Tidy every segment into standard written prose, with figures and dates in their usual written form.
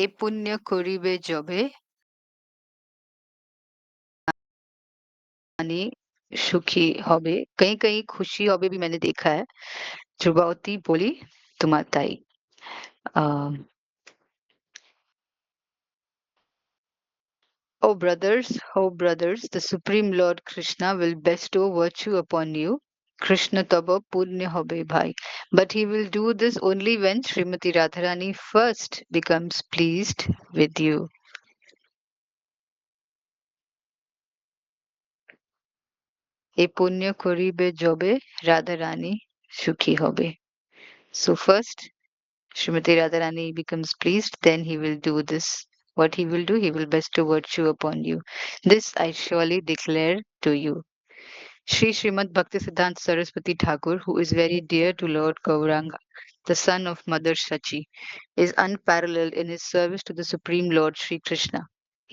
এ পুণ্য করিবে যবে रानी सुखी होबे कहीं कहीं खुशी होबे भी मैंने देखा है ध्रुवती बोली तुम्हार ताई oh brothers, the Supreme Lord Krishna will bestow virtue upon you. Krishna taba punya hobe bhai. But he will do this only when Srimati Radharani first becomes pleased with you. এ পুণ্য করিবে যবে রাধারানী সুখী হবে. So first Srimati Radharani becomes pleased, then he will do this. What he will do, he will bestow virtue upon you. This I surely declare to you. Sri Srimad Bhaktisiddhanta Saraswati Thakur, who is very dear to Lord Gauranga, the son of Mother Sachi, is unparalleled in his service to the Supreme Lord Sri Krishna.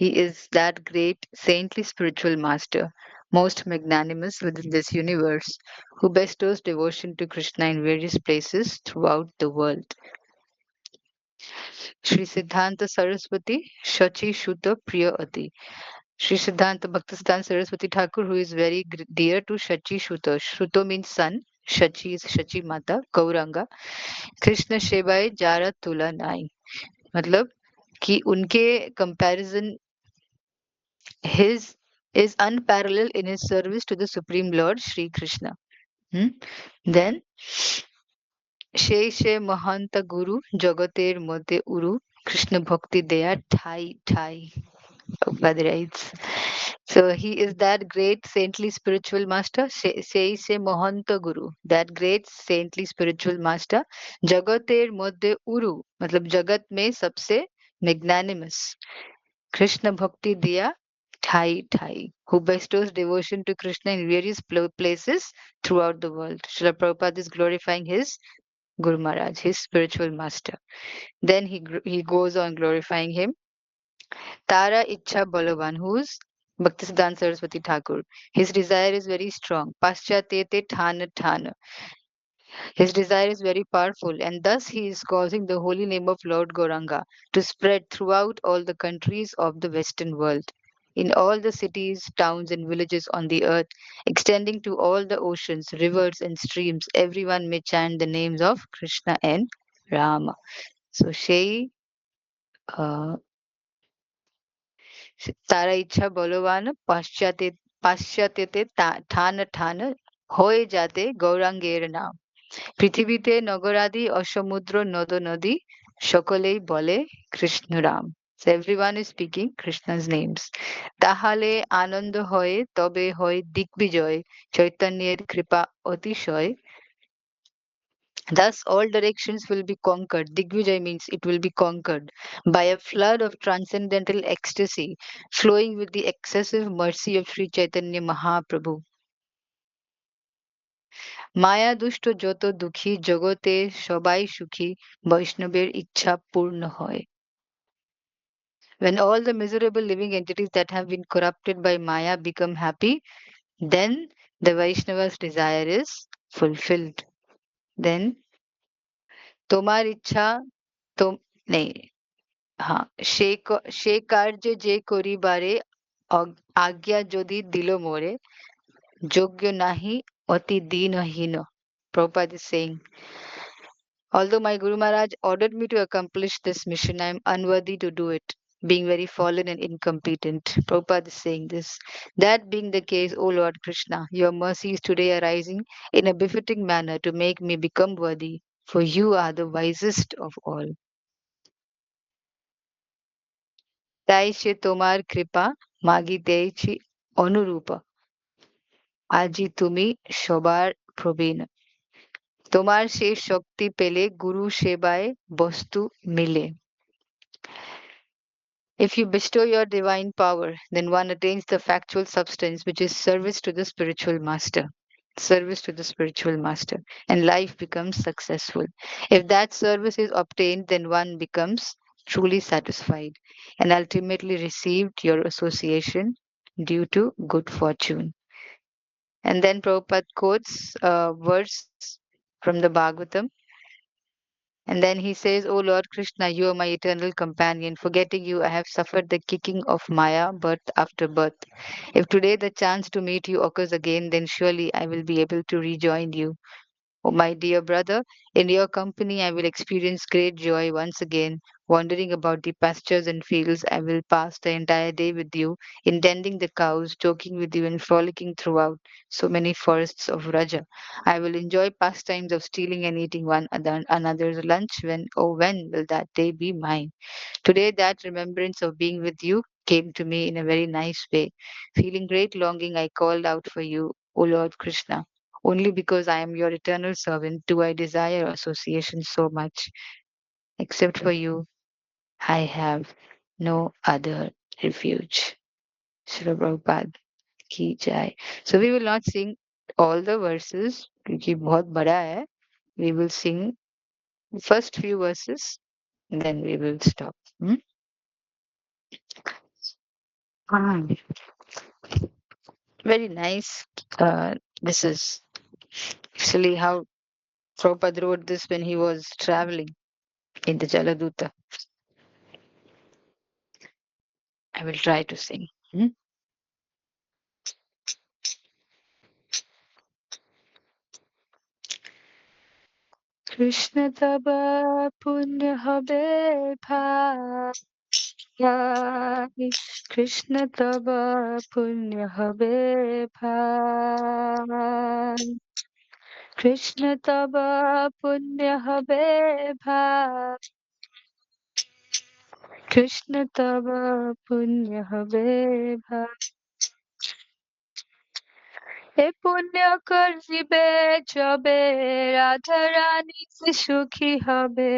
He is that great saintly spiritual master, most magnanimous within this universe, who bestows devotion to Krishna in various places throughout the world. Sri Siddhanta Saraswati, Shachi Shuta Priya Ati. Sri Siddhanta Bhaktisiddhanta Saraswati Thakur, who is very dear to Shachi Shuta. Shuto means son, Shachi is Shachi Mata, Gauranga. Krishna सेवाए Zara तुला नाई मतलब कि उनके comparison his is unparalleled in his service to the Supreme Lord Sri Krishna. Then সেই সে মহান্ত গুরু জগতের মধ্যে উরু কৃষ্ণ ভক্তি দেয়া ঠাই ঠাই Prabhupada writes. So he is that great saintly spiritual master, say se Mahanta Guru, that great saintly spiritual master, Jagater Madhya Uru, matlab Jagat mein sabse magnanimous, Krishna Bhakti Diya Thai Thai, who bestows devotion to Krishna in various places throughout the world. Srila Prabhupada is glorifying his Guru Maharaj, his spiritual master. Then he goes on glorifying him. Tara Icha Balavan, who's Bhaktisiddhanta Saraswati Thakur. His desire is very strong. Paschatete Thana Thana. His desire is very powerful, and thus he is causing the holy name of Lord Gauranga to spread throughout all the countries of the Western world. In all the cities, towns, and villages on the earth, extending to all the oceans, rivers, and streams, everyone may chant the names of Krishna and Rama. So, Shei uh, তারা ইচ্ছা বলবান পাশ্চাত্যেতে ঠান ঠান হয়ে যাতে গৌরাঙ্গের নাম পৃথিবীতে নগরাদি অসমুদ্র নদ নদী সকলেই বলে Krishna Ram. So everyone is speaking Krishna's names. তাহলে আনন্দ হয় তবে হয় দিগ্বিজয় চৈতন্যের কৃপা অতিশয়. Thus, all directions will be conquered. Digvijay means it will be conquered by a flood of transcendental ecstasy flowing with the excessive mercy of Sri Chaitanya Mahaprabhu. মায়া দুষ্ট যত দুঃখী জগতে সবাই সুখী বৈষ্ণবের ইচ্ছা পূর্ণ হয়. When all the miserable living entities that have been corrupted by Maya become happy, then the Vaishnava's desire is fulfilled. Then তোমার ইচ্ছা তো নেই হ্যাঁ, সে কার্যে যে করিবারে আজ্ঞা যদি দিল মোরে যোগ্য নাহি অতি দীনহীন. Prabhupada is saying, although my Guru Maharaj ordered me to accomplish this mission, I am unworthy to do it, being very fallen and incompetent. Prabhupada is saying this. That being the case, O Lord Krishna, your mercy is today arising in a befitting manner to make me become worthy, for you are the wisest of all. তাই সে তোমার কৃপা মাগিতেছি অনুরূপ আজি তুমি সবার প্রবীণ তোমার সেই শক্তি পেলে গুরু সেবায় বস্তু মিলে. If you bestow your divine power, then one attains the factual substance which is service to the spiritual master. Service to the spiritual master, and life becomes successful. If that service is obtained, then one becomes truly satisfied and ultimately received your association due to good fortune. And then Prabhupada quotes a verse from the Bhagavatam. And then he says, O Lord Krishna, you are my eternal companion. Forgetting you, I have suffered the kicking of Maya birth after birth. If today the chance to meet you occurs again, then surely I will be able to rejoin you. Oh, my dear brother, in your company I will experience great joy once again. Wandering about the pastures and fields, I will pass the entire day with you, in tending the cows, joking with you, and frolicking throughout so many forests of Raja. I will enjoy pastimes of stealing and eating another's lunch when will that day be mine? Today, that remembrance of being with you came to me in a very nice way. Feeling great longing, I called out for you, O Lord Krishna. Only because I am your eternal servant do I desire association so much. Except for you, I have no other refuge. Srila Prabhupada ki jai. So we will not sing all the verses क्योंकि बहुत बड़ा है. We will sing the first few verses, then we will stop. Hmm? Ah, very nice. This is actually how Prabhupada wrote this when he was traveling in the Jaladuta. I will try to sing. Hmm? Krishna তব পুণ্য হবে ভাই, কৃষ্ণ তব পুণ্য হবে ভাই, কৃষ্ণ তব পুণ্য হবে ভাই, কৃষ্ণ তব পুণ্য হবে ভাই। এ পুণ্য করিবে যবে রাধা রানী সুখী হবে,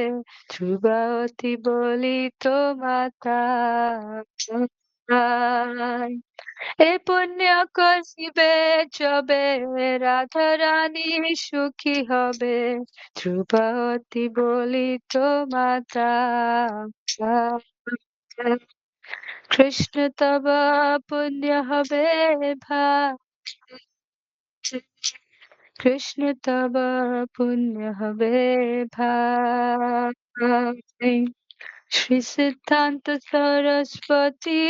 ধ্রুবাবতী বলিত মাতা। এ পুণ্য করিবে যবে রাধা রানী সুখী হবে, ধ্রুবাবতী বলিত মাতা। কৃষ্ণ তব পুণ্য হবে ভাই, কৃষ্ণ তব পুণ্য হবে ভাই। শ্রী সিদ্ধান্ত সরস্বতী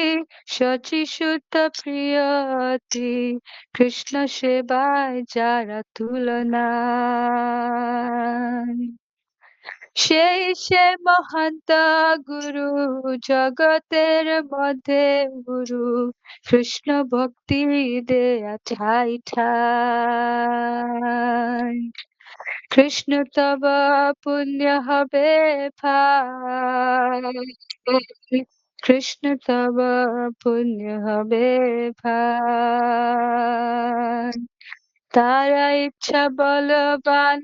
শচী সুত প্রিয়তি, কৃষ্ণ সেবায় যারা তুলনা, সেই সে মহান্ত গুরু, জগতের মধ্যে গুরু, কৃষ্ণ ভক্তি দেয়া ঠাই ঠাই। কৃষ্ণ তব পুণ্য হবে ভাই, কৃষ্ণ তব পুণ্য হবে ভাই। তারা ইচ্ছা বলবান,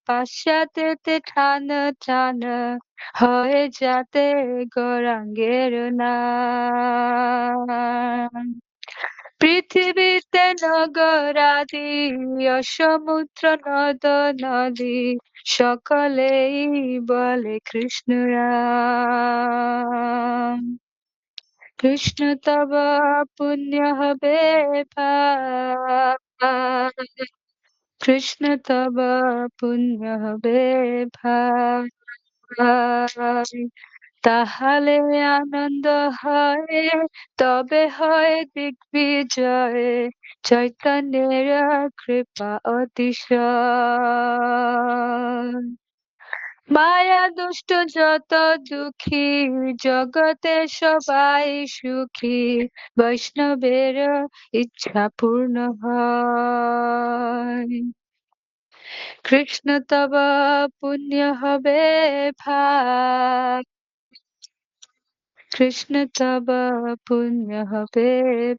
পাশ্চাত্যেতে ঠান ঠান, হয়ে যাতে গৌরাঙ্গের নাম। পৃথিবীতে নগরাদি, সমুদ্র নদ নদী, সকলেই বলে কৃষ্ণ রাম। কৃষ্ণ তব পুণ্য হবে ভাই, কৃষ্ণ তব পুণ্য হবে ভাই। তাহলে আনন্দ হয়, তবে হয় দিগ্বিজয়, চৈতন্যের কৃপা অতিশয়। মায়া দুষ্ট যত দুঃখী, জগতে সবাই সুখী, বৈষ্ণবের ইচ্ছা পূর্ণ হয়। কৃষ্ণ তব পুণ্য হবে ভাই, কৃষ্ণ তব পুণ্য হবে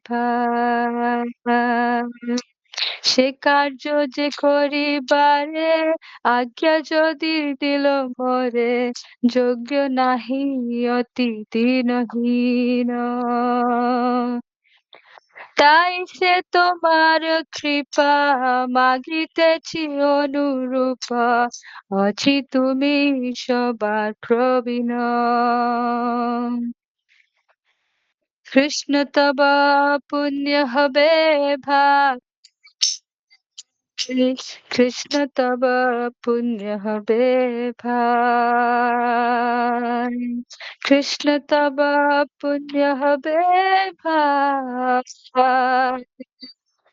ভাই। সে কার্য যে করিবারে, আজ্ঞা যদি দিল মোরে, যোগ্য নাহি অতি দীনহীন। তাই সে তোমার কৃপা মাগিতেছি অনুরূপা, আছি তুমি সবার প্রবীণ। কৃষ্ণ তব পুণ্য হবে ভাই, कृष्ण तब पुण्य हबे भाई, कृष्ण तब पुण्य हबे भाई,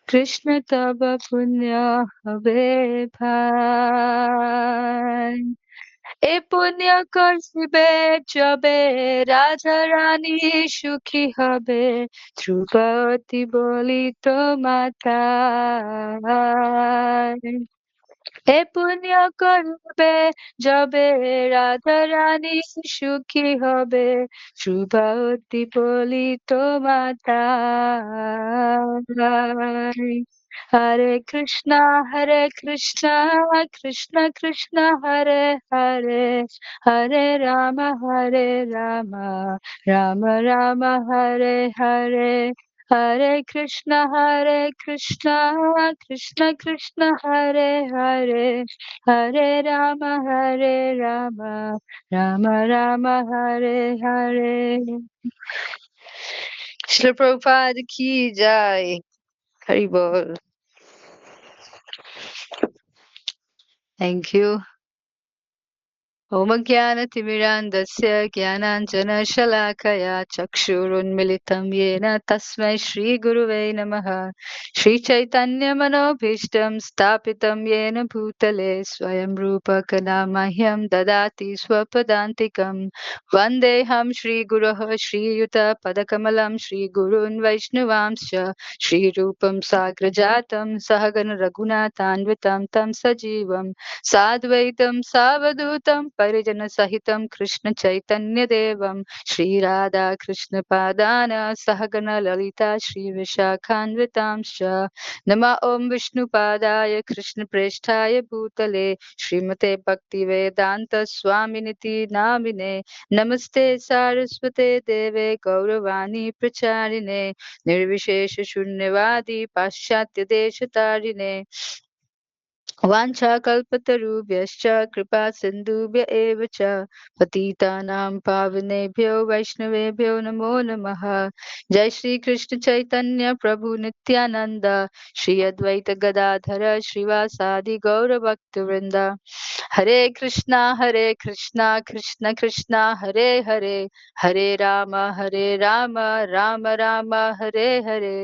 कृष्ण तब पुण्य हबे भाई। এ পুণ্য করবে যবে রাধা রানী সুখী হবে, ধ্রুপদী বলিত মাতায়। এ পুণ্য করবে যবে রাধা রানী সুখী হবে, ধ্রুপদী বলিত মাতায়। Hare Krishna, Krishna Krishna, Hare Hare, Hare Rama, Rama Rama, Hare Hare. Hare Krishna, Krishna Krishna, Hare Hare, Hare Rama, Rama Rama, Hare Hare. Shri Prabhupada ki jai. Hari bol. Thank you. ओमज्ञानतिमिरान्धस्य ज्ञानाञ्जनशलाकया चक्षुरुन्मिलितं येन तस्मै श्रीगुरुवे नमः। श्रीचैतन्यमनोभीष्टं स्थापितं येन भूतले स्वयं रूपकदा मह्यं ददाति स्वपदान्तिकं। वन्देऽहं श्रीगुरोः श्रीयुतपदकमलं श्रीगुरून् वैष्णवांश्च श्रीरूपं साग्रजातं सहगण रघुनाथान्वितं तं सजीवं साद्वैतं सावधूतं परिजनसहितं कृष्ण चैतन्यदेवं श्रीराधा कृष्णपादान सहगण ललिता श्रीविशाखान्वितांश्च। नमः ॐ विष्णुपादाय कृष्णप्रेष्ठाय भूतले श्रीमते भक्तिवेदान्त स्वामिनिति नामिने। नमस्ते सारस्वते देवे गौरवाणी प्रचारिणे निर्विशेष शून्यवादी पाश्चात्य देशतारिणे वाञ्छाकल्पतरुभ्यश्च कृपा सिन्धुभ्य एव च पतितानां पावनेभ्यो वैष्णवेभ्यो नमो नमः। जय श्री कृष्ण चैतन्य प्रभु नित्यानंद श्री अद्वैत गदाधर श्रीवासादि गौर भक्तवृंद। हरे कृष्णा कृष्ण कृष्णा हरे हरे, हरे राम राम राम हरे हरे।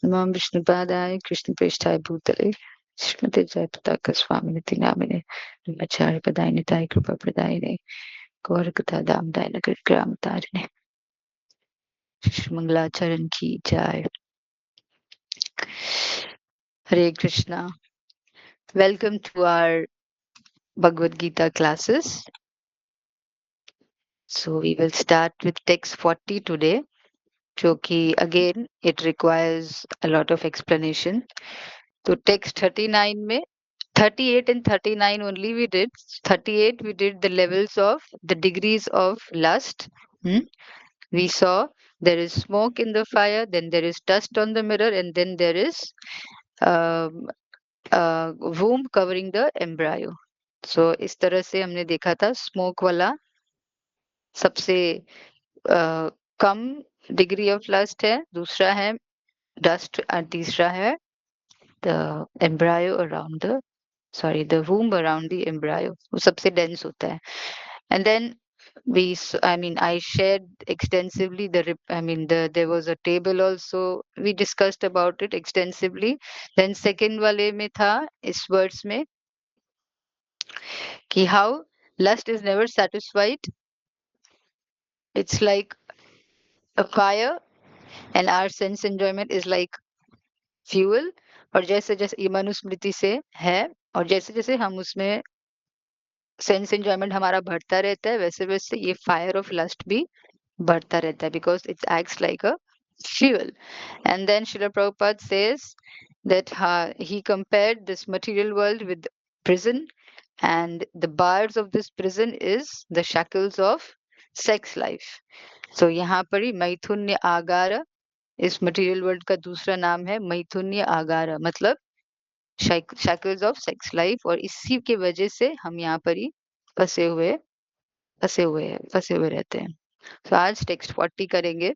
नमः विष्णुपादाय कृष्णप्रेष्ठाय भूतले श्रीमते जयप्रताप स्वामिनिति नामिने ब्रह्मचारि पदायनिताय कृपा प्रदायिने गौरकथा दामदाय नगर ग्राम तारिणे। श्री मंगलाचरण की जय। Hare Krishna. Welcome to our Bhagavad Gita classes. So we will start with text 40 today, जो कि again it requires a lot of explanation. So text 39 में 38 and 39 only we did. 38 we did the levels of the degrees of lust. We saw there is smoke in the fire, then there is dust on the mirror, and then there is um, womb covering the embryo. So इस तरह से हमने देखा था smoke वाला सबसे कम degree of lust है, दूसरा है डस्ट और तीसरा है the embryo around the the womb around the embryo, वो सबसे dense होता है. And then I shared extensively there was a table also, we discussed about it extensively. Then second वाले में था इस words में कि how lust is never satisfied, it's like a fire and our sense enjoyment is like fuel. और जैसे जैसे ये मनुस्मृति से है, और जैसे जैसे हम उसमें सेंस एंजॉयमेंट हमारा बढ़ता रहता है, वैसे वैसे ये फायर ऑफ लस्ट भी बढ़ता रहता है, because it acts like a fuel. And then Srila Prabhupada says that he compared this material world with prison, and the bars of this prison is the shackles of sex life. So यहाँ पर ही मैथुन्य आगार इस material world का दूसरा नाम है मैथुन्य आगार, मतलब shackles of sex life, और इसी के वजह से हम यहाँ पर ही फंसे हुए रहते हैं. तो आज टेक्स्ट 40 करेंगे.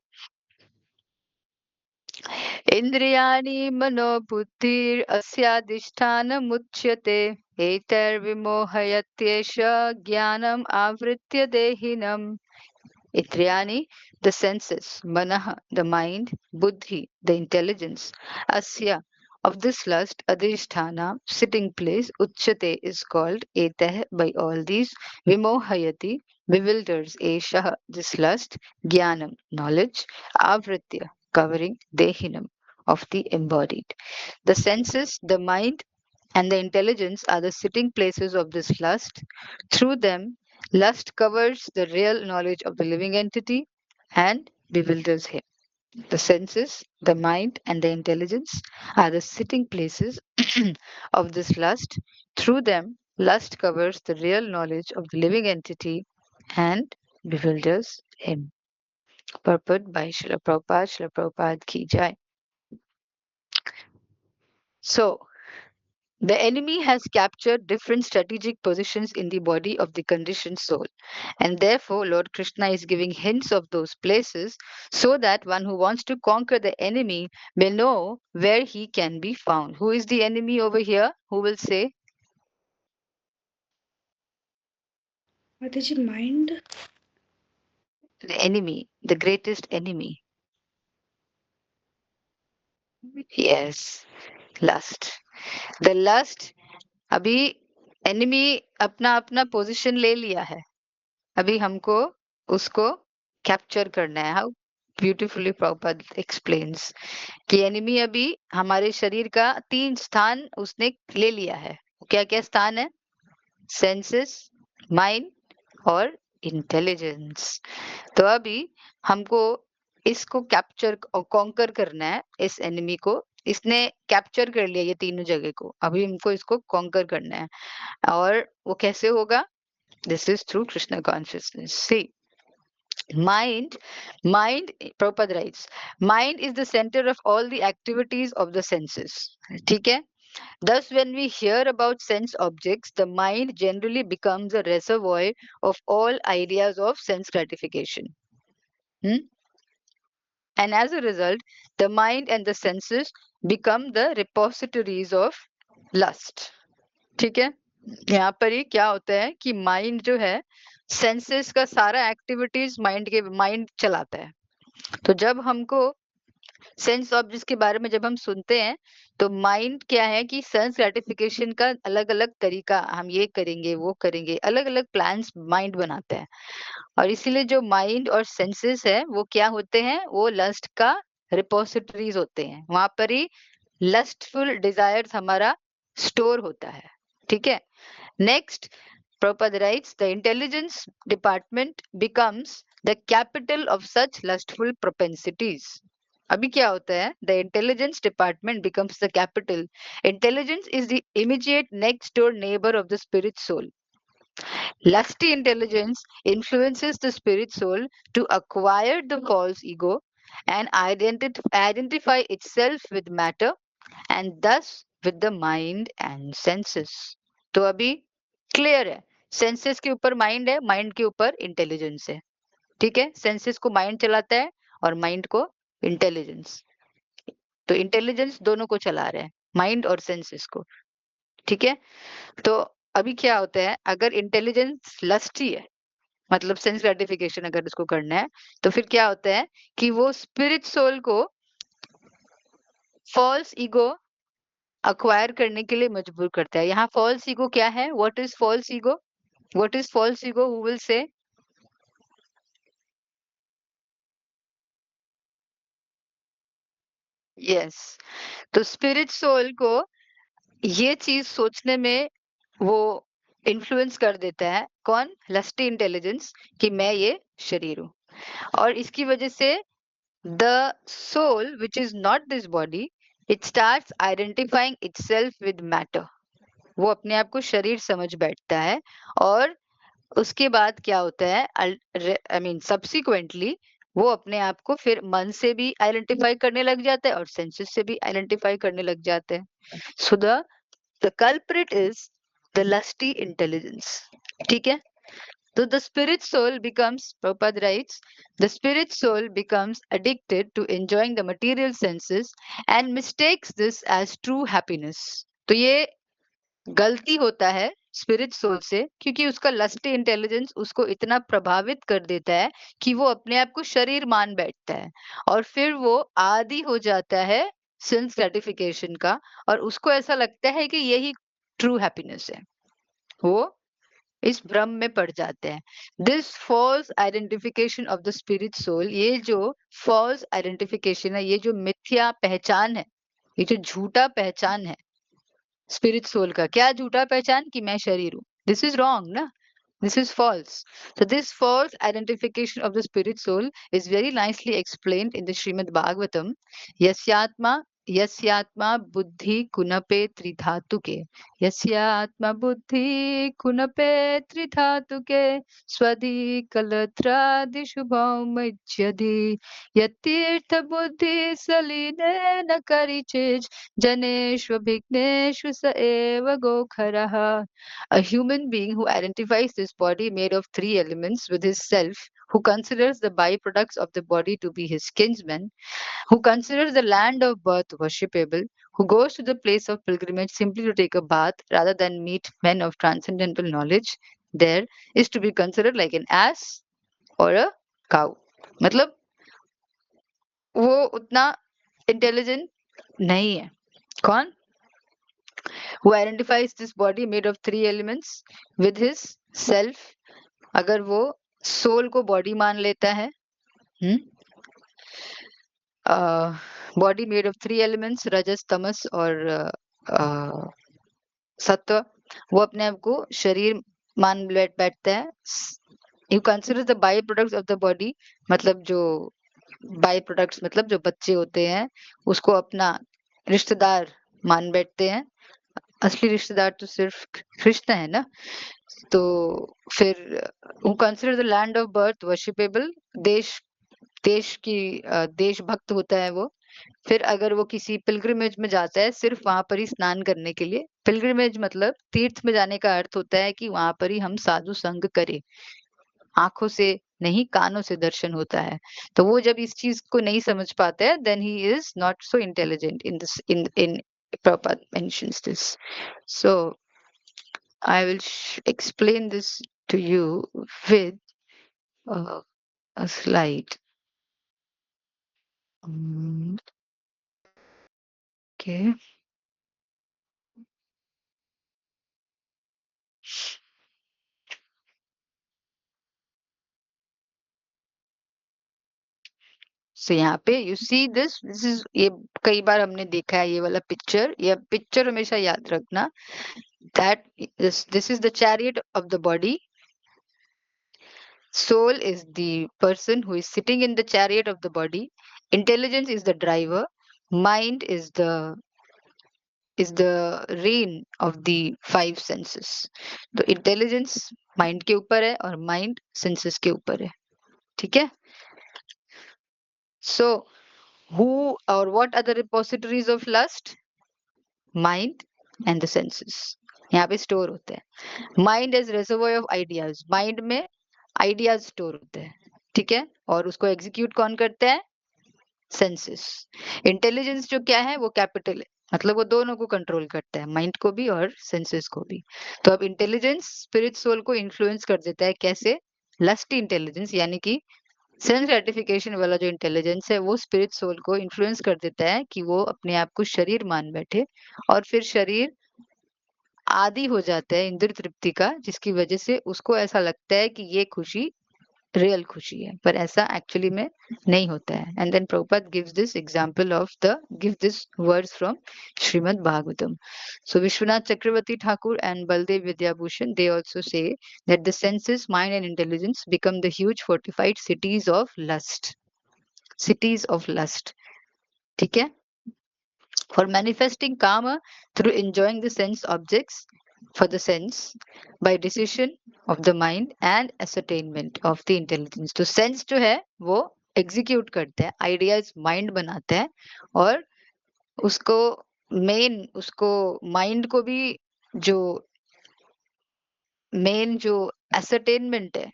इंद्रियाणि मनोबुद्धिर् अस्याधिष्ठानमुच्यते एतैर्विमोहयत्येष ज्ञानम् आवृत्य देहिनम्. Indrayani, the senses, Manaha, the mind, Buddhi, the intelligence, Asya, of this lust, Adhisthana, sitting place, Uchyate is called, Etah, by all these, Vimohayati, bewilders, Esha, this lust, Jnanam, knowledge, Avritya, covering, Dehinam, of the embodied. The senses, the mind, and the intelligence are the sitting places of this lust. Through them, lust covers the real knowledge of the living entity and bewilders him. The senses, the mind, and the intelligence are the sitting places of this lust. Through them, lust covers the real knowledge of the living entity and bewilders him. Purport by Srila Prabhupada. Srila Prabhupada ki jai. So, the enemy has captured different strategic positions in the body of the conditioned soul, and therefore Lord Krishna is giving hints of those places so that one who wants to conquer the enemy may know where he can be found. Who is the enemy over here? Who will say? Mataji, mind. The enemy, the greatest enemy. Yes, lust. The lust, अभी enemy अपना अपना position ले लिया है. अभी हमको उसको capture करना है. हाउ ब्यूटीफुली प्रॉपर एक्सप्लेन्स कि एनिमी अभी हमारे शरीर का 3 स्थान उसने ले लिया है. क्या क्या स्थान है? सेंसेस, माइंड और इंटेलिजेंस. तो अभी हमको इसको कैप्चर और कॉन्कर करना है. इस एनिमी को इसने कैप्चर कर लिया ये तीनों जगह को. अभी हमको इसको कॉन्कर करना है. और वो कैसे होगा? This is through Krishna consciousness. See, mind, Prabhupada writes, mind is the center of all the activities of the senses. ठीक है? Thus, when we hear about sense objects, the mind generally becomes a reservoir of all ideas of sense gratification. Hmm? And as a result, the mind and the senses become the repositories of lust. ठीक है? यहाँ पर ही क्या होता है कि mind जो है सेंसेस का सारा एक्टिविटीज माइंड चलाता है. तो जब हमको सेंस ऑब्जेक्ट्स के बारे में जब हम सुनते हैं तो माइंड क्या है कि सेंस ग्रेटिफिकेशन का अलग अलग तरीका, हम ये करेंगे वो करेंगे, अलग अलग प्लान्स माइंड बनाता है. और इसीलिए जो माइंड और सेंसेस है वो क्या होते हैं? वो लस्ट का रिपोजिटरीज होते हैं. वहां पर ही लस्टफुल डिजायर्स हमारा स्टोर होता है. ठीक है? Next, Prabhupada writes, the intelligence department becomes the capital of such lustful propensities. अभी क्या होता है? The intelligence department becomes the capital. Intelligence is the immediate next door neighbor of the spirit soul. Lusty intelligence influences the spirit soul to acquire the false ego and identify itself with matter and thus with the mind and senses. तो अभी clear है. Senses के ऊपर mind है, mind के ऊपर intelligence है. ठीक है? सेंसेस को माइंड चलाता है और माइंड को इंटेलिजेंस. तो इंटेलिजेंस दोनों को चला रहा है, माइंड और सेंसेस को. ठीक है? तो अभी क्या होता है, अगर इंटेलिजेंस लस्टी है, मतलब सेंस ग्रेटिफिकेशन अगर इसको करना है, तो फिर क्या होता है कि वो स्पिरिट सोल को फॉल्स ईगो अक्वायर करने के लिए मजबूर करता है. यहाँ फॉल्स ईगो क्या है? What is false ego? What is false ego? Who will say? Yes. तो स्पिरिट सोल को ये चीज सोचने में वो इन्फ्लुएंस कर देता है. कौन? लस्टी इंटेलिजेंस, कि मैं ये शरीर हूँ. और इसकी वजह से the soul which is not this body, it starts identifying itself with matter. वो अपने आप को शरीर समझ बैठता है. और उसके बाद क्या होता है, आई मीन सब्सिक्वेंटली वो अपने आप को फिर मन से भी आइडेंटिफाई करने लग जाता है और सेंसेस से भी आइडेंटिफाई करने लग जाते हैं. So the culprit is the lusty intelligence. ठीक है? So the spirit soul becomes, Prabhupada writes, the spirit soul becomes addicted to enjoying the material senses and mistakes this as true happiness. तो ये गलती होता है स्पिरिट सोल से, क्योंकि उसका लस्टी इंटेलिजेंस उसको इतना प्रभावित कर देता है कि वो अपने आप को शरीर मान बैठता है और फिर वो आदी हो जाता है सेंस ग्रेटिफिकेशन का और उसको ऐसा लगता है कि यही ट्रू हैप्पीनेस है। वो इस भ्रम में पड़ जाते हैं। This false identification of the spirit soul, ये जो फॉल्स आइडेंटिफिकेशन है, ये जो मिथ्या पहचान है, ये जो झूठा पहचान है स्पिरिट सोल का, क्या झूठा पहचान कि मैं शरीर हूँ, दिस इज रॉन्ग ना, this is false. So this false identification of the spirit soul is very nicely explained in the Srimad Bhagavatam. Yasyatma buddhi kunape tridhatuke. Yasyatma buddhi kunape tridhatuke. Swadi kalatradi shubhaumajyadi. Yatirtha buddhi saline na karichij. Janeshva bhigneshva sa eva gokharaha. A human being who identifies this body made of three elements with his self, who considers the byproducts of the body to be his kinsmen, who considers the land of birth worshipable, who goes to the place of pilgrimage simply to take a bath rather than meet men of transcendental knowledge, there is to be considered like an ass or a cow. मतलब वो उतना intelligent नहीं है। कौन? who identifies this body made of three elements with his self, अगर वो soul को body मान लेता है, body made of three elements rajas tamas और सत्व, वो अपने आप को शरीर मान बैठता है। You consider the by products of the body, मतलब जो बाई प्रोडक्ट्स मतलब जो बच्चे होते हैं उसको अपना रिश्तेदार मान बैठते हैं। असली रिश्तेदार तो सिर्फ कृष्ण है ना। तो फिर who consider the land of birth worshipable, देश की देशभक्त होता है वो। फिर अगर वो किसी पिलग्रिमेज में जाता है सिर्फ वहां पर ही स्नान करने के लिए, पिलग्रिमेज मतलब तीर्थ में जाने का अर्थ होता है कि वहां पर ही हम साधु संग करें, आंखों से नहीं कानों से दर्शन होता है। तो वो जब इस चीज को नहीं समझ पाता है then he is not so intelligent in this in Prabhupada mentions this. So I will explain this to you with a slide. Okay. So यहाँ पे you see this is, ये कई बार हमने देखा है ये वाला पिक्चर, ये पिक्चर हमेशा याद रखना। that this is the chariot of the body. Soul is the person who is sitting in the chariot of the body. Intelligence is the driver. Mind is the reign of the five senses. तो intelligence mind के ऊपर है और mind senses के ऊपर है। ठीक है। So who or what are the repositories of lust? Mind and the senses. यहाँ पे स्टोर होते हैं। Mind is reservoir of ideas, mind में आइडियाज स्टोर होते हैं। ठीक है। और उसको एग्जीक्यूट कौन करता है? सेंसेस। इंटेलिजेंस जो क्या है वो कैपिटल है, मतलब वो दोनों को कंट्रोल करता है, माइंड को भी और सेंसेस को भी। तो अब इंटेलिजेंस स्पिरिट सोल को इन्फ्लुएंस कर देता है कैसे? लस्ट इंटेलिजेंस यानी कि सेंस ग्रेटिफिकेशन वाला जो इंटेलिजेंस है वो स्पिरिट सोल को इन्फ्लुएंस कर देता है कि वो अपने आप को शरीर मान बैठे और फिर शरीर आदी हो जाता है इंद्रिय तृप्ति का, जिसकी वजह से उसको ऐसा लगता है कि ये खुशी रियल खुशी है, पर ऐसा एक्चुअली में नहीं होता है। And then Prabhupada gives this example of the give this words from Shrimad Bhagavatam. So Vishwanath Chakravarti Thakur and Baladev Vidyabhushan they also say that the senses, mind and intelligence become the huge fortified cities of lust, cities of lust. ठीक है। For manifesting karma through enjoying the sense objects for the sense by decision of the mind and ascertainment of the intelligence. तो sense जो है वो execute करता है, ideas mind बनाता है और उसको मेन उसको माइंड को भी जो मेन जो ascertainment है,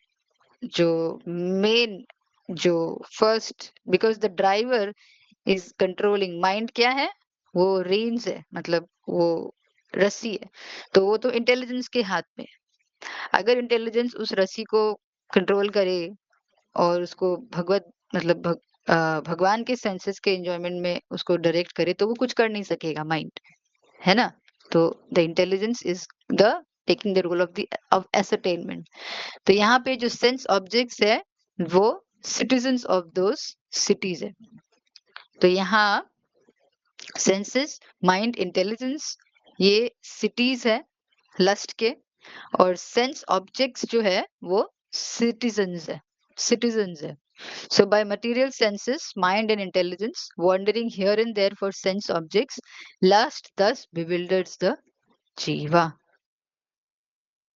जो मेन, जो first, because the driver is controlling mind, क्या है वो, रेंज है, मतलब वो रस्सी है, तो वो तो इंटेलिजेंस के हाथ में है। अगर इंटेलिजेंस उस रस्सी को कंट्रोल करे और उसको भगवत मतलब भगवान के सेंसेस के एंजॉयमेंट में उसको डायरेक्ट करे, तो वो कुछ कर नहीं सकेगा माइंड, है ना। तो the intelligence is the taking the role of ascertainment. तो यहाँ पे जो सेंस ऑब्जेक्ट्स है वो सिटीजन्स ऑफ दोस सिटीज है। तो यहाँ सेंसेस, माइंड, इंटेलिजेंस, ये सिटीज है लस्ट के, और सेंस ऑब्जेक्ट्स जो है वो सिटीजन्स है, सिटीजन्स है। So by material senses, mind and intelligence, wandering here and there for sense objects, lust thus bewilders the jiva.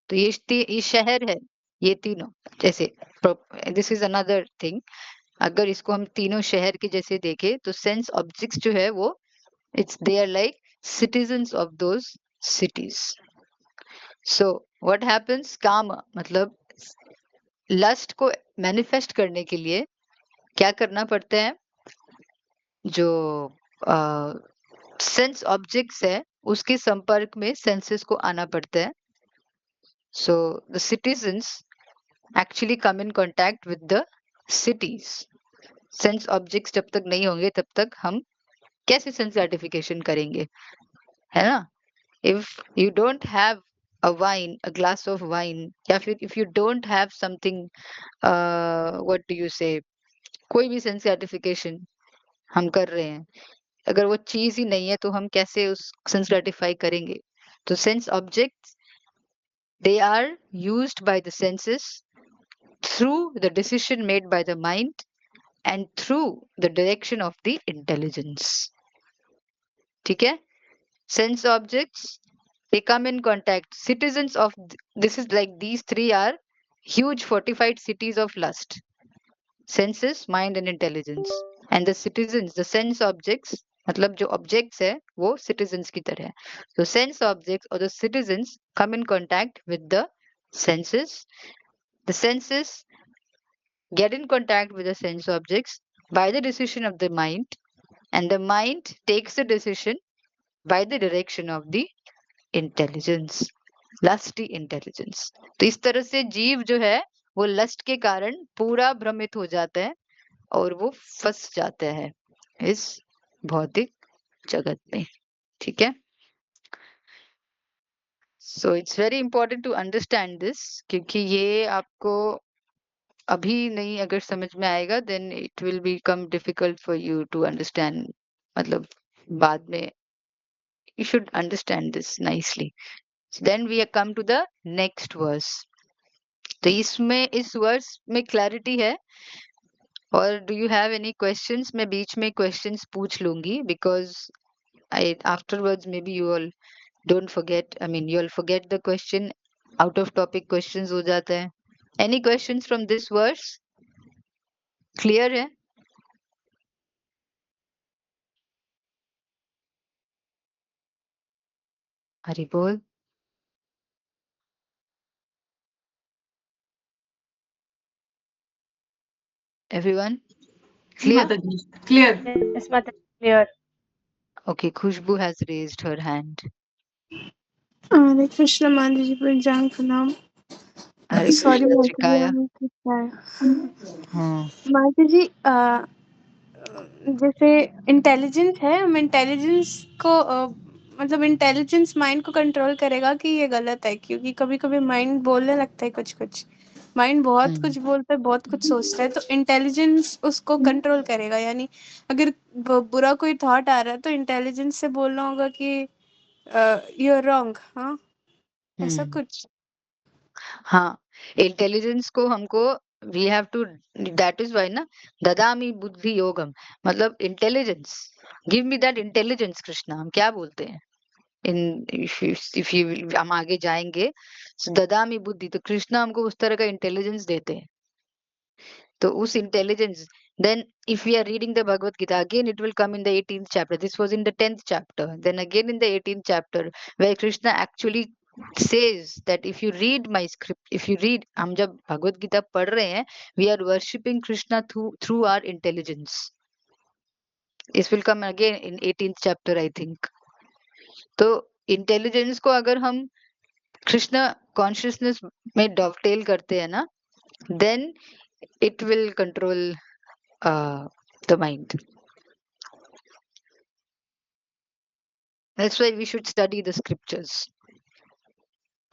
तो ये शहर है, ये तीनों जैसे, दिस इज अनदर थिंग। अगर इसको हम तीनों शहर के जैसे देखें, तो सेंस ऑब्जेक्ट्स जो है वो, it's they are like citizens of those cities. So what happens, काम मतलब लस्ट को मैनिफेस्ट करने के लिए क्या करना पड़ता है, जो सेंस ऑब्जेक्ट्स है उसके संपर्क में सेंसेस को आना पड़ता है। So the citizens actually come in contact with the cities. Sense objects जब तक नहीं होंगे तब तक हम कैसे सेंस ग्रेटिफिकेशन करेंगे, है ना। If you don't have a wine, a glass of wine, या फिर if you don't have something, what do you से, कोई भी सेंस ग्रेटिफिकेशन हम कर रहे हैं, अगर वो चीज ही नहीं है तो हम कैसे उस सेंस ग्रेटिफाई करेंगे। तो sense objects, they are used by the senses through the decision made by the mind and through the direction of the intelligence. ठीक है, sense objects, they come in contact, citizens of this is like these three are huge fortified cities of lust: senses, mind and intelligence. And the citizens, the sense objects, मतलब जो objects है वो citizens की तरह है। So sense objects or the citizens come in contact with the senses. The senses get in contact with the sense objects by the decision of the mind, and the mind takes the decision by the direction of the intelligence, lusty intelligence. तो इस तरह से जीव जो है वो lust के कारण पूरा भ्रमित हो जाता है और वो फंस जाता है इस भौतिक जगत में। ठीक है, so it's very important to understand this, क्योंकि ये आपको अभी नहीं अगर समझ में आएगा, then it will become difficult for you to understand, मतलब बाद में you should understand this nicely. So then we come to the next verse. तो इसमें इस वर्स में क्लैरिटी है। और do you have any questions? मैं बीच में क्वेश्चंस पूछ लूंगी, because I afterwards maybe you all don't forget, I mean you all forget the question, out of topic questions हो जाता है। Any questions from this verse? Clear है? हरि बोल। Everyone clear? Mataji, clear. Yes, Mata, clear. Okay, Khushbu has raised her hand. हरे कृष्ण मान जी पर जान का नाम। हरे सॉरी कृष्ण माता जी, श्रीकाया। हमें पूछना है। हाँ। माता जी, जैसे इंटेलिजेंस है, हम इंटेलिजेंस को मतलब इंटेलिजेंस माइंड को कंट्रोल करेगा कि ये गलत है? क्योंकि कभी कभी माइंड बोलने लगता है कुछ कुछ, माइंड बहुत कुछ बोलता है, बहुत कुछ सोचता है, तो इंटेलिजेंस उसको कंट्रोल करेगा। यानी अगर बुरा कोई थॉट आ रहा है तो इंटेलिजेंस से बोलना होगा कि यू आर रॉन्ग। हाँ, ऐसा कुछ। हाँ, इंटेलिजेंस को हमको we have to, that is why ना, ददामी बुद्धि योगम, मतलब intelligence, give me that intelligence Krishna. हम क्या बोलते हैं इन, इफ यू हम आगे जाएंगे, ददामी बुद्धि, तो कृष्णा हमको उस तरह का इंटेलिजेंस देते हैं। तो उस intelligence, then if we are reading the Bhagavad Gita, again it will come in the 18th chapter. This was in the 10th chapter. Then again in the 18th chapter, where Krishna actually says that if you read my script, if you read, हम जब भगवत गीता पढ़ रहे हैं, we are worshipping Krishna through our intelligence. This will come again in 18th chapter, I think. तो intelligence को अगर हम Krishna consciousness में डॉवटेल करते हैं ना, then it will control the mind. That's why we should study the scriptures.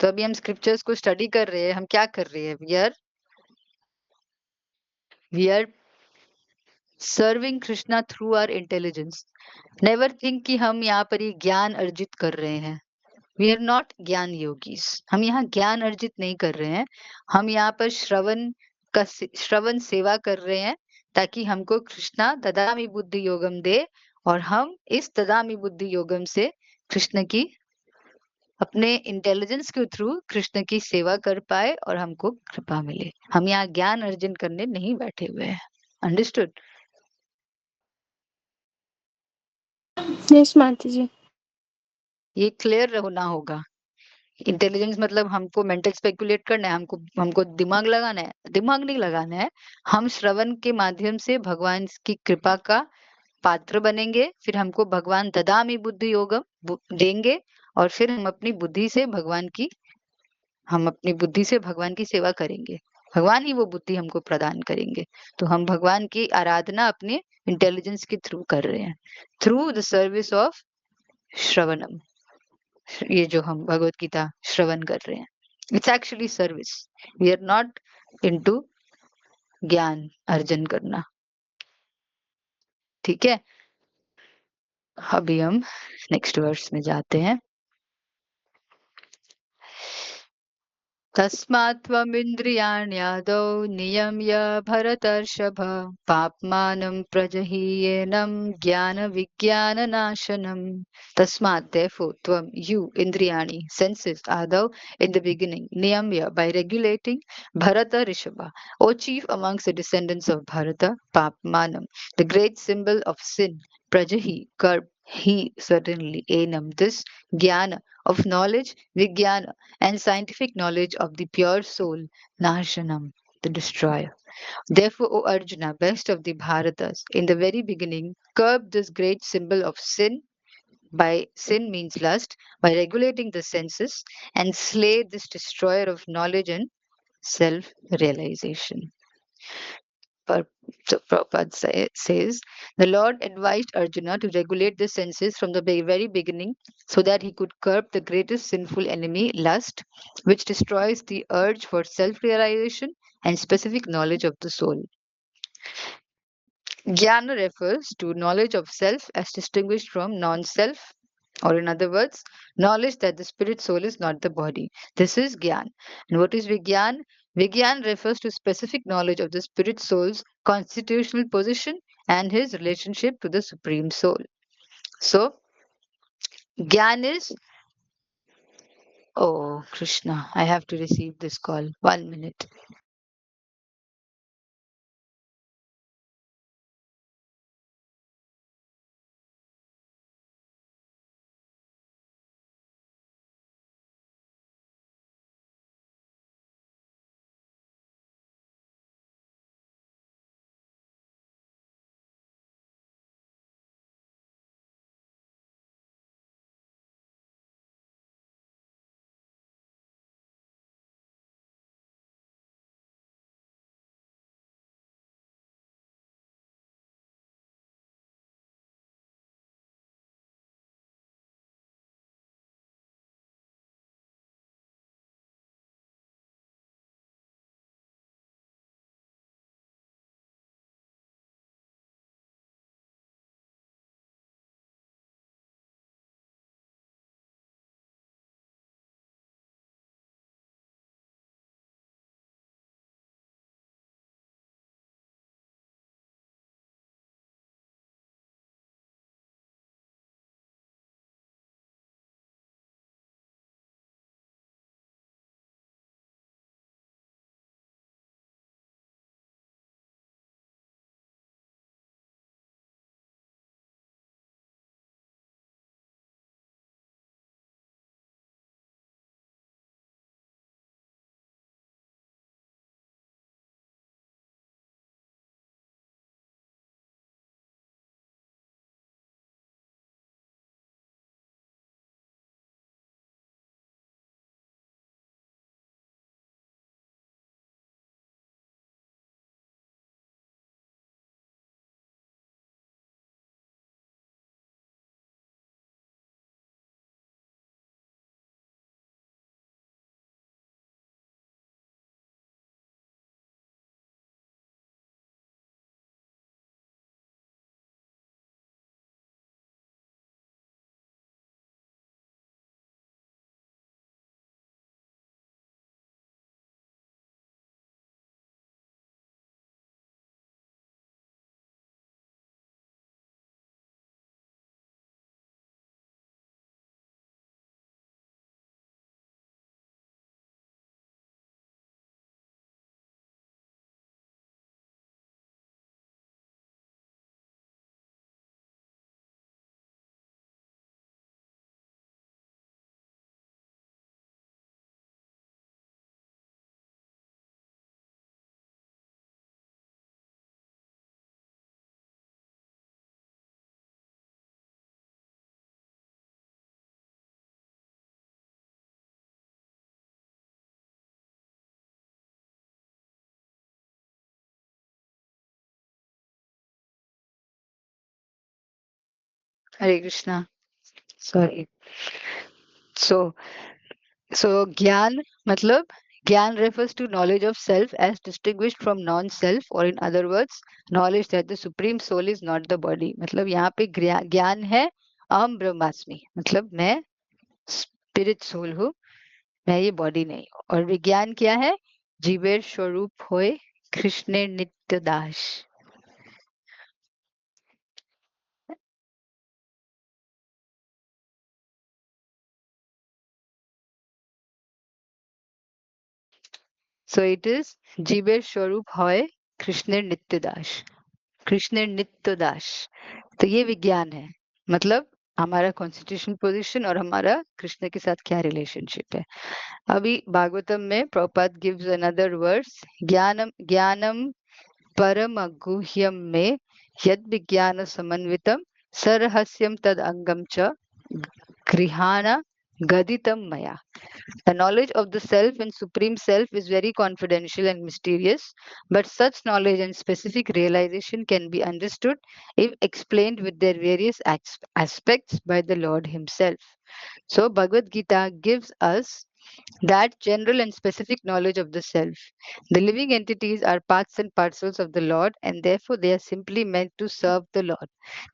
तो अभी हम स्क्रिप्चर्स को स्टडी कर रहे हैं, हम क्या कर रहे हैं? We are serving Krishna through our intelligence. Never think कि हम यहाँ पर ये ज्ञान अर्जित कर रहे हैं. वी आर नॉट ज्ञान योगीज. हम यहाँ ज्ञान अर्जित नहीं कर रहे हैं. हम यहाँ पर श्रवण सेवा कर रहे हैं ताकि हमको कृष्णा ददामि बुद्धि योगम दे, और हम इस ददामि बुद्धि योगम से कृष्ण की, अपने इंटेलिजेंस के थ्रू कृष्ण की सेवा कर पाए और हमको कृपा मिले. हम यहाँ ज्ञान अर्जन करने नहीं बैठे हुए हैं. अंडरस्टूड? यस माता जी. ये क्लियर होना होगा. इंटेलिजेंस मतलब हमको मेंटल स्पेकुलेट करना है, हमको दिमाग लगाना है. दिमाग नहीं लगाना है. हम श्रवण के माध्यम से भगवान की कृपा का पात्र बनेंगे. फिर हमको भगवान ददामि बुद्धि योगम देंगे, और फिर हम अपनी बुद्धि से भगवान की सेवा करेंगे. भगवान ही वो बुद्धि हमको प्रदान करेंगे. तो हम भगवान की आराधना अपने इंटेलिजेंस के थ्रू कर रहे हैं, थ्रू द सर्विस ऑफ श्रवणम. ये जो हम भगवत गीता श्रवण कर रहे हैं, it's actually service. We are not into ज्ञान अर्जन करना. ठीक है, अभी हम नेक्स्ट वर्स में जाते हैं. तस्मात् त्वमिन्द्रियाण्यादौ नियम्य भरतर्षभ, पाप्मानं प्रजहीयेनं ज्ञानविज्ञाननाशनम्. Tasmat, therefore, tvam, you, Indriyani, senses, Adau, in the beginning, Niyamya, by regulating, Bharata Rishabha, O chief amongst the descendants of Bharata, Papmanam, the great symbol of sin, Prajahi, curb, he, certainly, Enam, this, Jnana, of knowledge, Vijnana, and scientific knowledge of the pure soul, Nashanam, the destroyer. Therefore, O Arjuna, best of the Bharatas, in the very beginning, curb this great symbol of sin. By sin means lust, by regulating the senses, and slay this destroyer of knowledge and self realization. So Prabhupada says, the Lord advised Arjuna to regulate the senses from the very beginning so that he could curb the greatest sinful enemy, lust, which destroys the urge for self realization and specific knowledge of the soul. Jnana refers to knowledge of self as distinguished from non self, or in other words, knowledge that the spirit soul is not the body. This is Gyan. And what is Vigyan? Vigyan refers to specific knowledge of the spirit soul's constitutional position and his relationship to the supreme soul. So, Gyan is, oh Krishna, I have to receive this call. 1 minute. Hare Krishna. Sorry. So, so Gyan, matlab, Gyan refers to knowledge of self as distinguished from non-self, or in other words, knowledge that the supreme soul is not the body. मतलब यहाँ पे ज्ञान है अहम ब्रह्मास्मि, मतलब मैं spirit soul हूँ, मैं ये बॉडी नहीं हूँ। और विज्ञान क्या है? जीवेर स्वरूप होए कृष्णेर नित्य दास। So it is जीवेर स्वरूप होए कृष्णेर नित्य दास, कृष्णेर नित्य दास। तो ये विज्ञान है, मतलब हमारा कॉन्स्टिट्यूशन पोजीशन और हमारा कृष्ण के साथ क्या रिलेशनशिप है। अभी भागवतम में प्रभुपाद गिव्स अनदर वर्स, ज्ञानम ज्ञानम परम गुह्यम में यद विज्ञान समन्वितम सरहस्यम तद अंगम च गृहाण गदितम मया। The knowledge of the self and supreme self is very confidential and mysterious, but such knowledge and specific realization can be understood if explained with their various aspects by the Lord Himself. So, Bhagavad Gita gives us that general and specific knowledge of the self. The living entities are parts and parcels of the Lord, and therefore they are simply meant to serve the Lord.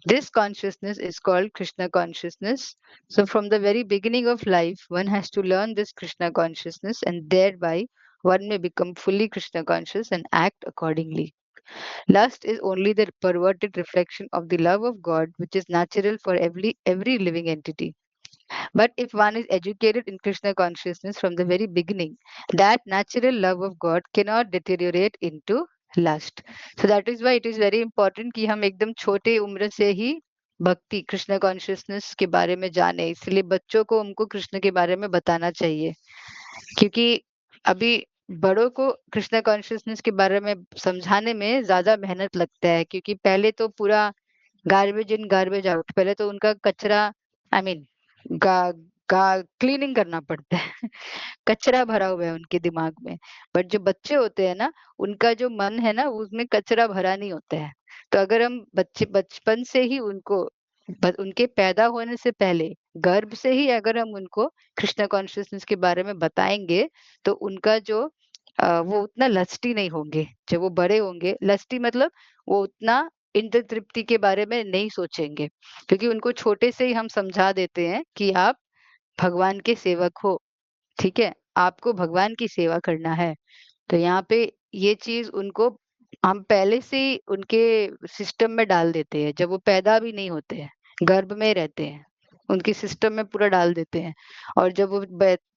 This consciousness is called Krishna consciousness. So, from the very beginning of life, one has to learn this Krishna consciousness, and thereby one may become fully Krishna conscious and act accordingly. Lust is only the perverted reflection of the love of God, which is natural for every living entity. But if one is educated in Krishna consciousness from the very beginning, that natural love of God cannot deteriorate into lust. So that is why it is very important कि हम एकदम छोटे उम्र से ही भक्ति Krishna consciousness के बारे में जाने। इसलिए बच्चों को हमको कृष्ण के बारे में बताना चाहिए, क्योंकि अभी बड़ों को कृष्ण कॉन्शियसनेस के बारे में समझाने में ज्यादा मेहनत लगता है, क्योंकि पहले तो पूरा गार्बेज इन गार्बेज आउट, पहले तो उनका कचरा, आई मीन गा, गा क्लीनिंग करना पड़ता है कचरा भरा हुआ है उनके दिमाग में। बट जो बच्चे होते हैं ना, उनका जो मन है ना, उसमें कचरा भरा नहीं होता है। तो अगर हम बच्चे बचपन से ही उनको उनके पैदा होने से पहले गर्भ से ही अगर हम उनको कृष्ण कॉन्शियसनेस के बारे में बताएंगे, तो उनका जो वो उतना लस्टी नहीं होंगे। जब वो बड़े होंगे, लस्टी मतलब वो उतना इंद्र तृप्ति के बारे में नहीं सोचेंगे, क्योंकि उनको छोटे से ही हम समझा देते हैं कि आप भगवान के सेवक हो, ठीक है, आपको भगवान की सेवा करना है। तो यहाँ पे ये चीज उनको हम पहले से ही उनके सिस्टम में डाल देते हैं, जब वो पैदा भी नहीं होते हैं, गर्भ में रहते हैं, उनके सिस्टम में पूरा डाल देते हैं। और जब वो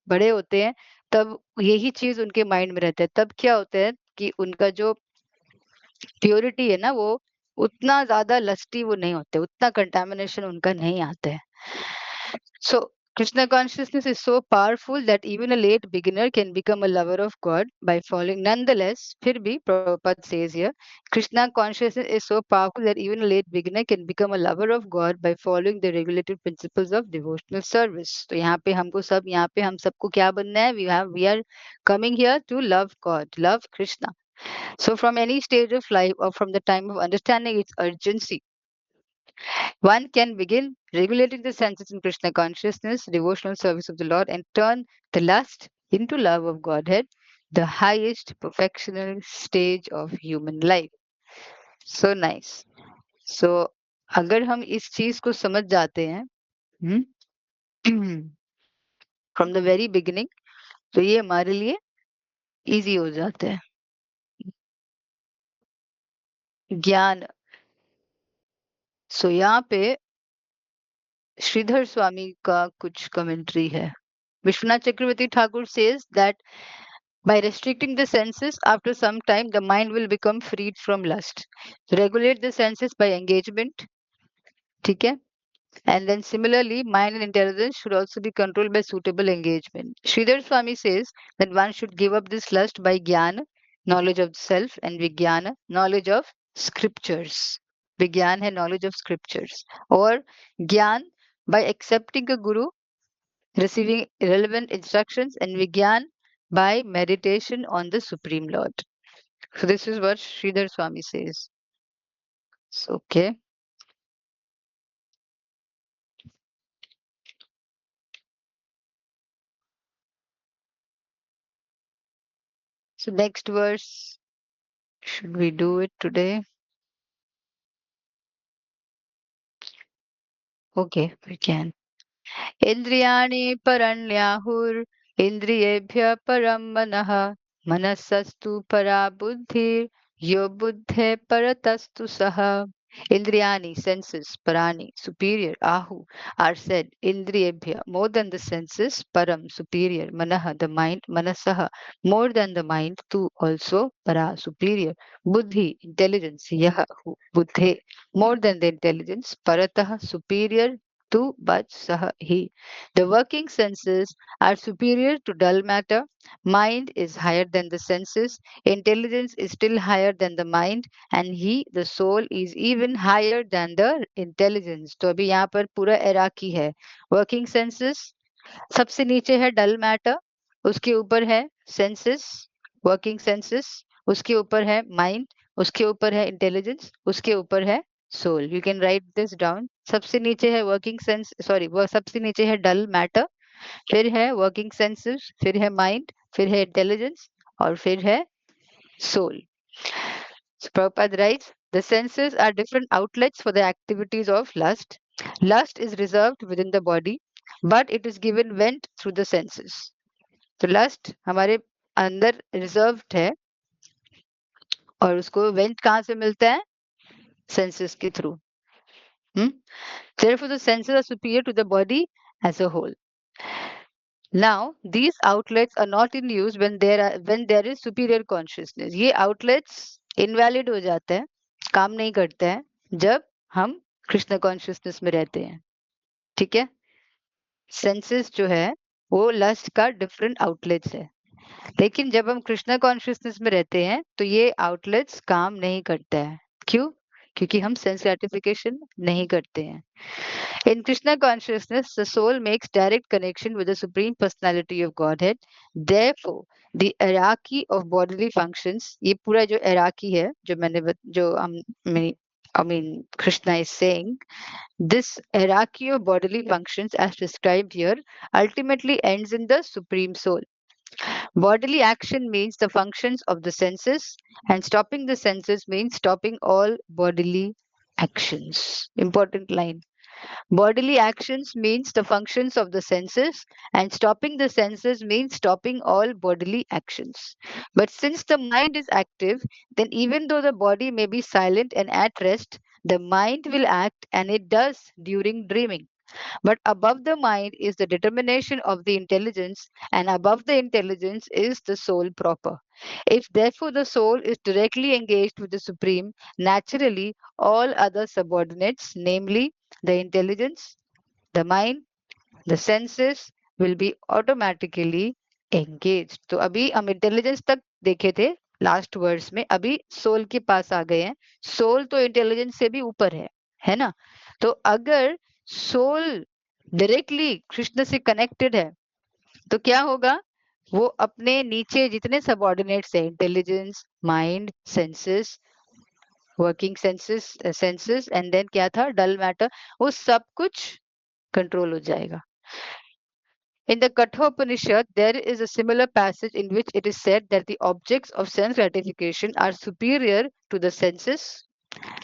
बड़े होते हैं, तब यही चीज उनके माइंड में रहता है। तब क्या होता है कि उनका जो प्योरिटी है ना, वो उतना ज्यादा लस्टी वो नहीं होते, उतना कंटामिनेशन उनका नहीं आता है। So, Krishna consciousness is so powerful that even a late beginner can become a lover of God by following. Nonetheless, फिर भी Prabhupada says here, Krishna consciousness is so powerful that even a late beginner can become a lover of God by following the regulated principles of devotional service. तो यहाँ पे हम सबको क्या बनना है? We are coming here to love God, love Krishna. So from any stage of life or from the time of understanding its urgency, one can begin regulating the senses in Krishna consciousness, devotional service of the Lord, and turn the lust into love of Godhead, the highest perfectional stage of human life. So nice. So अगर हम इस चीज को समझ जाते हैं from the very beginning, तो ये हमारे लिए इजी हो जाता है। ज्ञान। सो यहाँ पे श्रीधर स्वामी का कुछ कमेंट्री है। Vishwanath Chakravarti Thakur says that by restricting the senses, after some time, the mind will become freed from lust. Regulate the senses by engagement. ठीक है? And then similarly, mind and intelligence should also be controlled by suitable engagement. Sridhar Swami says that one should give up this lust by jnana, knowledge of self, and vijnana, knowledge of scriptures. Vigyan है knowledge of scriptures. Or jnana by accepting a guru, receiving relevant instructions, and Vigyan by meditation on the Supreme Lord. So this is what Sridhar Swami says. So, okay. So next verse, should we do it today? Okay, we can. Indriyani paranyahur indriyebhya param manah manasastu para buddhir yo buddhe paratastu saha. Indriyani, senses, parani, superior, ahu, are said, indriyebhya, more than the senses, param, superior, manaha, the mind, manasaha, more than the mind, tu, also, para, superior, buddhi, intelligence, yaha, who, buddhe, more than the intelligence, paratah, superior, tu, but, saha, he. The working senses are superior to dull matter, mind is higher than the senses, intelligence is still higher than the mind, and he the soul is even higher than the intelligence. तो अभी यहाँ पर पूरा एराकी है. Working senses सबसे नीचे है डल matter, उसके ऊपर है सेंसेस, वर्किंग सेंसेस, उसके ऊपर है माइंड, उसके ऊपर है इंटेलिजेंस, उसके ऊपर है soul. You can write this down. सबसे नीचे है वर्किंग सेंस, सॉरी, वो सबसे नीचे है डल मैटर, फिर है वर्किंग सेंसेस, फिर है माइंड, फिर है इंटेलिजेंस, और फिर है soul. So Prabhupada writes, the senses are different outlets for the activities of lust. Lust is reserved within the body, but it is given vent through the senses. तो lust हमारे अंदर reserved है और उसको went कहाँ से मिलता है? सेंसेस के through. Therefore, the senses are superior to the body as a whole. Now, these outlets are not in use when there is superior consciousness. ये outlets invalid हो जाते हैं, काम नहीं करते हैं जब हम कृष्ण कॉन्शियसनेस में रहते हैं. ठीक है. सेंसेस जो है वो लस्ट का डिफरेंट आउटलेट्स है, लेकिन जब हम कृष्ण कॉन्शियसनेस में रहते हैं तो ये आउटलेट्स काम नहीं करता है. क्यों? क्योंकि हम सेंस ग्रेटिफिकेशन नहीं करते हैं. In Krishna consciousness, the soul makes direct connection with the Supreme Personality of Godhead. Therefore, the hierarchy of bodily functions, ये पूरा जो hierarchy है, जो मैंने जो I mean, Krishna is saying, this hierarchy of bodily functions as described here ultimately ends in the Supreme Soul. Bodily action means the functions of the senses, and stopping the senses means stopping all bodily actions. Important line. Bodily actions means the functions of the senses, and stopping the senses means stopping all bodily actions. But since the mind is active, then even though the body may be silent and at rest, the mind will act, and it does during dreaming. But above the mind is the determination of the intelligence, and above the intelligence is the soul proper. If therefore the soul is directly engaged with the Supreme, naturally all other subordinates, namely the intelligence, the mind, the senses, will be automatically engaged. तो अभी हम intelligence तक देखे थे last words में, अभी soul के पास आ गए हैं. सोल तो इंटेलिजेंस से भी ऊपर है ना. तो अगर सोल डायरेक्टली कृष्ण से कनेक्टेड है तो क्या होगा? वो अपने नीचे जितने सबऑर्डिनेट्स है, intelligence, mind, senses, working senses and then क्या था, डल मैटर, वो सब कुछ कंट्रोल हो जाएगा. In the Kathopanishad, there is a similar passage in which it is said that the objects of sense gratification are superior to the senses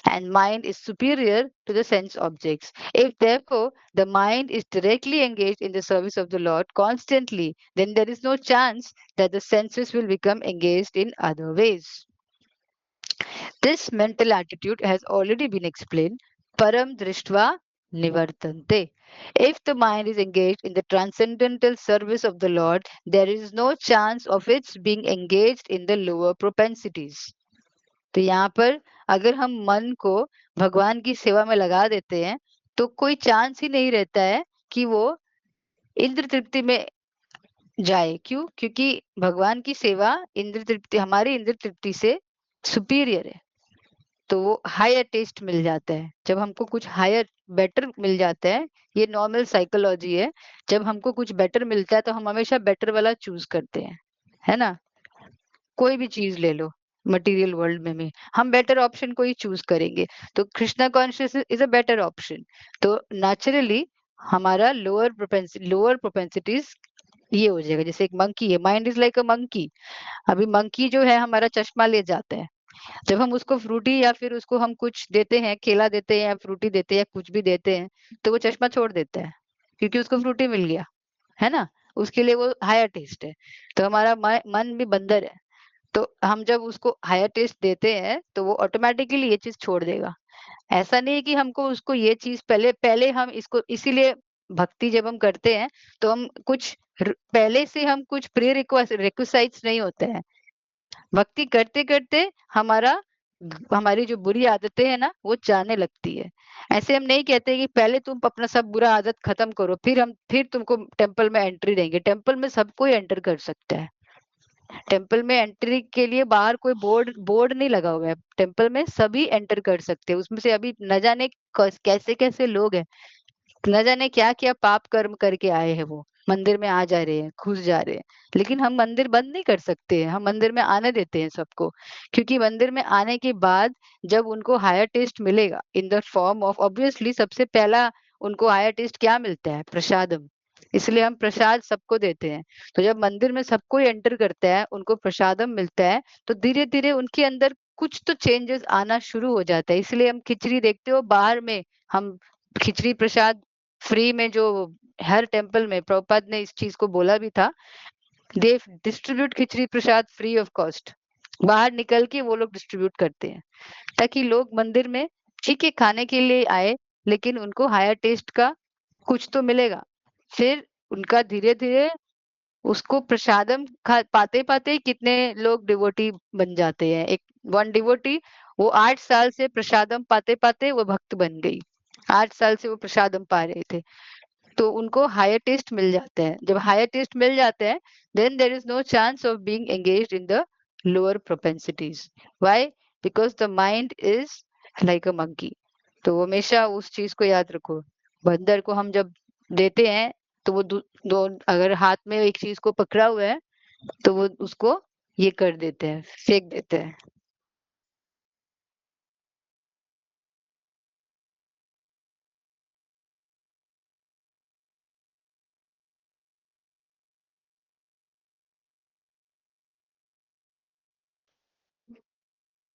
and mind is superior to the sense objects. If therefore the mind is directly engaged in the service of the Lord constantly, then there is no chance that the senses will become engaged in other ways. This mental attitude has already been explained. Param drishtva nivartante. If the mind is engaged in the transcendental service of the Lord, there is no chance of its being engaged in the lower propensities. तो यहाँ पर अगर हम मन को भगवान की सेवा में लगा देते हैं तो कोई चांस ही नहीं रहता है कि वो इंद्र तृप्ति में जाए. क्यों? क्योंकि भगवान की सेवा इंद्र तृप्ति, हमारी इंद्र तृप्ति से सुपीरियर है. तो वो हायर टेस्ट मिल जाता है. जब हमको कुछ हायर बेटर मिल जाता है, ये नॉर्मल साइकोलॉजी है, जब हमको कुछ बेटर मिलता है तो हम हमेशा बेटर वाला चूज करते हैं, है ना. कोई भी चीज ले लो मटेरियल वर्ल्ड में हम बेटर ऑप्शन को ही चूज करेंगे. तो Krishna consciousness is a better option. तो नेचुरली हमारा लोअर प्रोपेंसिटीज ये हो जाएगा। जैसे एक मंकी है, mind is like a monkey. अभी मंकी जो है हमारा चश्मा ले जाता है, जब हम उसको फ्रूटी या फिर उसको हम कुछ देते हैं, केला देते हैं या फ्रूटी देते हैं या कुछ भी देते हैं, तो वो चश्मा छोड़ देता है, क्योंकि उसको फ्रूटी मिल गया, है ना। उसके लिए वो हायर टेस्ट है। तो हमारा मन भी बंदर है, तो हम जब उसको हायर टेस्ट देते हैं तो वो ऑटोमेटिकली ये चीज छोड़ देगा। ऐसा नहीं है कि हमको उसको ये चीज पहले पहले हम इसको, इसीलिए भक्ति जब हम करते हैं तो हम कुछ पहले से हम कुछ प्री रिक्वेसाइट्स नहीं होते हैं। भक्ति करते करते हमारी जो बुरी आदतें हैं ना वो जाने लगती है। ऐसे हम नहीं कहते कि पहले तुम अपना सब बुरा आदत खत्म करो, फिर तुमको टेम्पल में एंट्री देंगे। टेम्पल में सब कोई एंटर कर सकता है। टेम्पल में एंट्री के लिए बाहर कोई बोर्ड बोर्ड नहीं लगा हुआ है। टेम्पल में सभी एंटर कर सकते हैं। उसमें से अभी न जाने कैसे कैसे लोग हैं, न जाने क्या क्या पाप कर्म करके आए हैं, वो मंदिर में आ जा रहे हैं, घुस जा रहे हैं। लेकिन हम मंदिर बंद नहीं कर सकते हैं, हम मंदिर में आने देते हैं सबको। क्योंकि मंदिर में आने के बाद जब उनको हायर टेस्ट मिलेगा in the form of, obviously सबसे पहला उनको हायर टेस्ट क्या मिलता है? प्रसादम। इसलिए हम प्रसाद सबको देते हैं। तो जब मंदिर में सब कोई एंटर करता है, उनको प्रसादम मिलता है, तो धीरे धीरे उनके अंदर कुछ तो चेंजेस आना शुरू हो जाता है। इसलिए हम खिचड़ी देखते हो बाहर में, हम खिचड़ी प्रसाद फ्री में, जो हर टेम्पल में प्रभुपाद ने इस चीज को बोला भी था, they distribute khichdi prasad free of cost. बाहर निकल के वो लोग डिस्ट्रीब्यूट करते हैं, ताकि लोग मंदिर में ठीक है खाने के लिए आए, लेकिन उनको हायर टेस्ट का कुछ तो मिलेगा। फिर उनका धीरे धीरे उसको प्रसादम पाते पाते ही कितने लोग डिवोटी बन जाते हैं। एक वन डिवोटी, वो 8 साल से प्रसादम पाते पाते वो भक्त बन गई। 8 साल से वो प्रसादम पा रहे थे, तो उनको हायर टेस्ट मिल जाता है। जब हायर टेस्ट मिल जाता है, then there is no chance of being engaged in the lower propensities. Why? Because the mind is like a monkey. तो हमेशा उस चीज को याद रखो। बंदर को हम जब देते हैं तो वो अगर हाथ में एक चीज को पकड़ा हुआ है तो वो उसको ये कर देते हैं, फेंक देते हैं।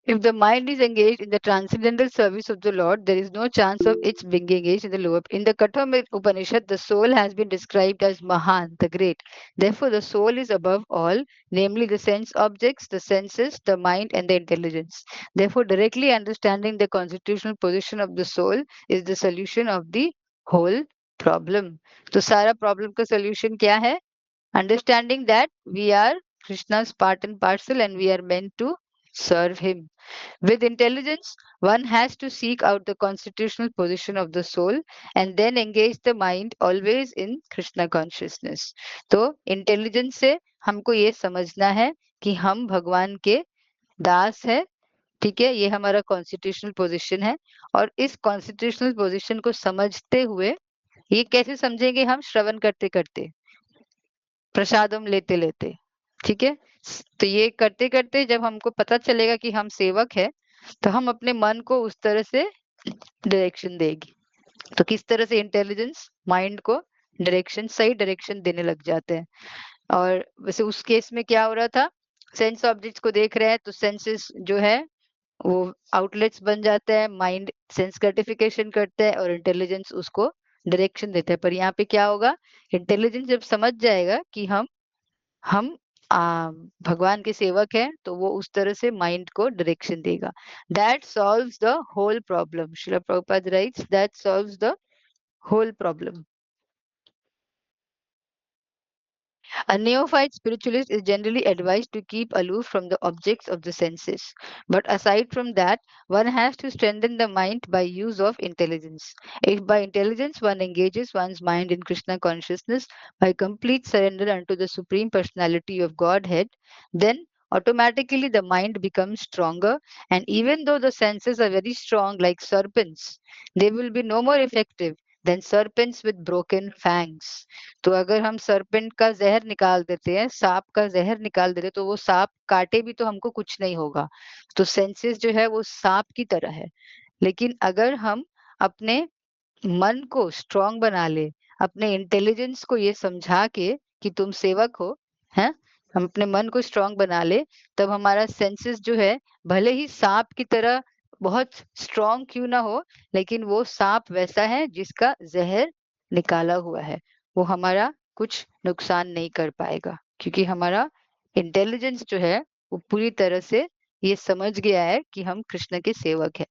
If the mind is engaged in the transcendental service of the Lord, there is no chance of its being engaged in the lower. In the Katha Upanishad, the soul has been described as Mahan, the great. Therefore, the soul is above all, namely the sense objects, the senses, the mind, and the intelligence. Therefore, directly understanding the constitutional position of the soul is the solution of the whole problem. तो सारा problem का solution क्या है? Understanding that we are Krishna's part and parcel and we are meant to serve him. With intelligence, one has to seek out the constitutional position of the soul and then engage the mind always in Krishna consciousness. तो intelligence से हमको ये समझना है कि हम भगवान के दास है। ठीक है, ये हमारा कॉन्स्टिट्यूशनल पोजीशन है। और इस कॉन्स्टिट्यूशनल पोजीशन को समझते हुए, ये कैसे समझेंगे? हम श्रवण करते करते, प्रसादम लेते लेते। ठीक है, तो ये करते करते जब हमको पता चलेगा कि हम सेवक है, तो हम अपने मन को उस तरह से डायरेक्शन देगी। तो किस तरह से इंटेलिजेंस माइंड को डायरेक्शन, सही डायरेक्शन देने लग जाते हैं। और वैसे उस केस में क्या हो रहा था? सेंस ऑब्जेक्ट्स को देख रहे हैं तो सेंसेस जो है वो आउटलेट्स बन जाते हैं, माइंड सेंस ग्रेटिफिकेशन करता है और इंटेलिजेंस उसको डायरेक्शन देता है। पर यहाँ पे क्या होगा? इंटेलिजेंस जब समझ जाएगा कि हम भगवान के सेवक हैं, तो वो उस तरह से माइंड को डायरेक्शन देगा। That solves the whole problem. Srila Prabhupada writes that solves the whole problem. A neophyte spiritualist is generally advised to keep aloof from the objects of the senses. But aside from that, one has to strengthen the mind by use of intelligence. If by intelligence one engages one's mind in Krishna consciousness by complete surrender unto the Supreme Personality of Godhead, then automatically the mind becomes stronger, and even though the senses are very strong like serpents, they will be no more effective than serpents with broken fangs. तो अगर हम serpent का जहर निकाल देते हैं, सांप का जहर निकाल देते हैं, तो वो सांप काटे भी तो हमको कुछ नहीं होगा। तो सेंसेस जो है वो सांप की तरह है। लेकिन अगर हम अपने मन को स्ट्रांग बना ले, अपने इंटेलिजेंस को ये समझा के कि तुम सेवक हो, हैं? हम अपने मन को स्ट्रांग बना ले, तब हमारा सेंसेस जो है, भले ही सांप की तरह बहुत स्ट्रांग क्यों ना हो, लेकिन वो सांप वैसा है जिसका जहर निकाला हुआ है। वो हमारा कुछ नुकसान नहीं कर पाएगा, क्योंकि हमारा इंटेलिजेंस जो है वो पूरी तरह से ये समझ गया है कि हम कृष्ण के सेवक हैं।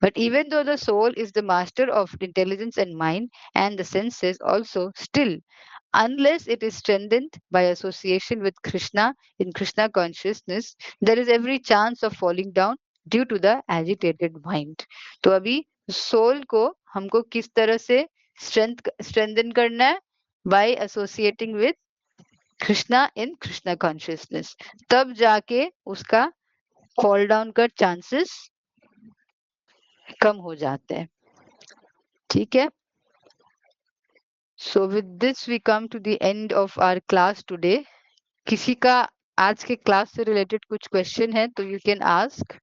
But even though the soul is the master of intelligence and mind and the senses also, still, unless it is strengthened by association with Krishna in Krishna consciousness, there is every chance of falling down due to the agitated mind. तो अभी soul को हमको किस तरह से strengthen करना है? By associating with Krishna in Krishna consciousness. तब जाके उसका fall down का chances कम हो जाते हैं। ठीक है? So with this we come to the end of our class today. किसी का आज के क्लास से रिलेटेड कुछ क्वेश्चन है तो you can ask.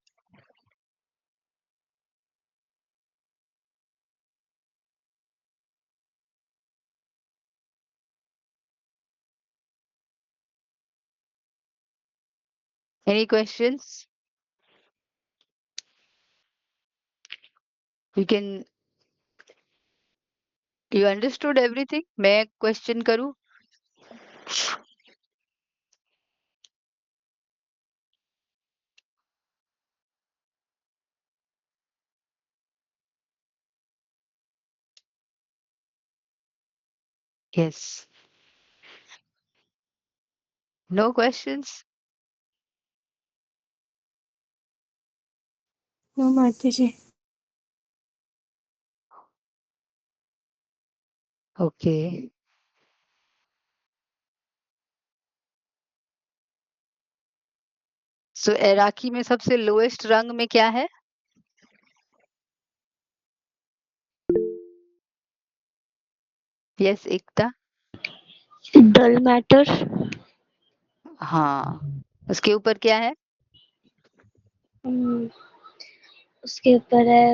Any questions? You can, you understood everything? मैं क्वेश्चन करूं? Yes. No questions? नो माता जी। Okay. So एराकी में सबसे लोएस्ट रंग में क्या है? यस एकता। डल मैटर। हाँ, उसके ऊपर क्या है? उसके ऊपर है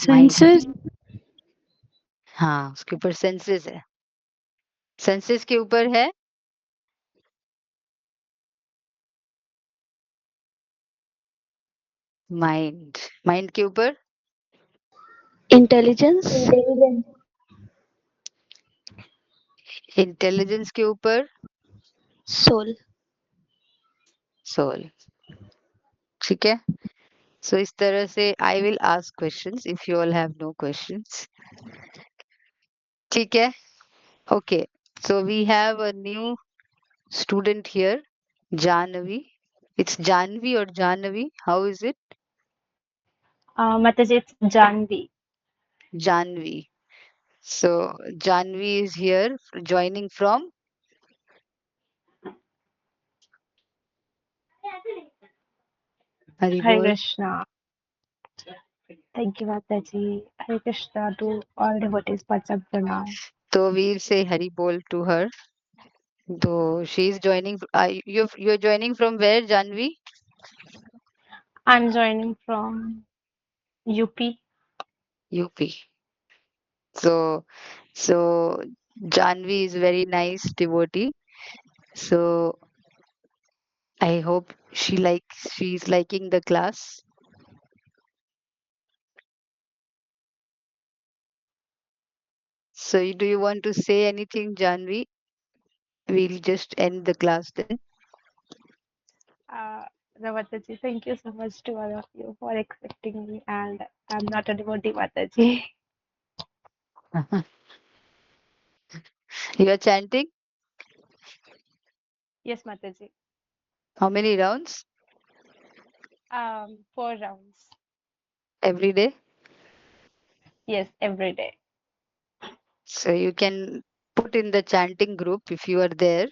माइंड। सेंसेस। हाँ, उसके ऊपर सेंसेस है। सेंसेस के ऊपर है माइंड। माइंड के ऊपर इंटेलिजेंस। इंटेलिजेंस के ऊपर सोल। सोल। ठीक है? सो इस तरह से I will ask questions if you all have no questions. ठीक है? Okay, so we have a new student here, Janvi. It's Janvi or Janvi? How is it? Mataji, it's Janvi. Janvi. So Janvi is here joining from Hare Haribol. Krishna. Thank you, Mataji. Hare Krishna to all devotees. Pachak Pranam. So we'll say Haribol to her. So she's joining. You're joining from where, Janvi? I'm joining from UP. UP. So Janvi is very nice devotee. So I hope she's liking the class. So do you want to say anything, Janvi? We'll just end the class then. Uh, Mataji, thank you so much to all of you for accepting me. And I'm not a devotee, Mataji. You are chanting Yes, Mataji. how many rounds 4 rounds. every day? Yes, every day. So you can put in the chanting group if you are there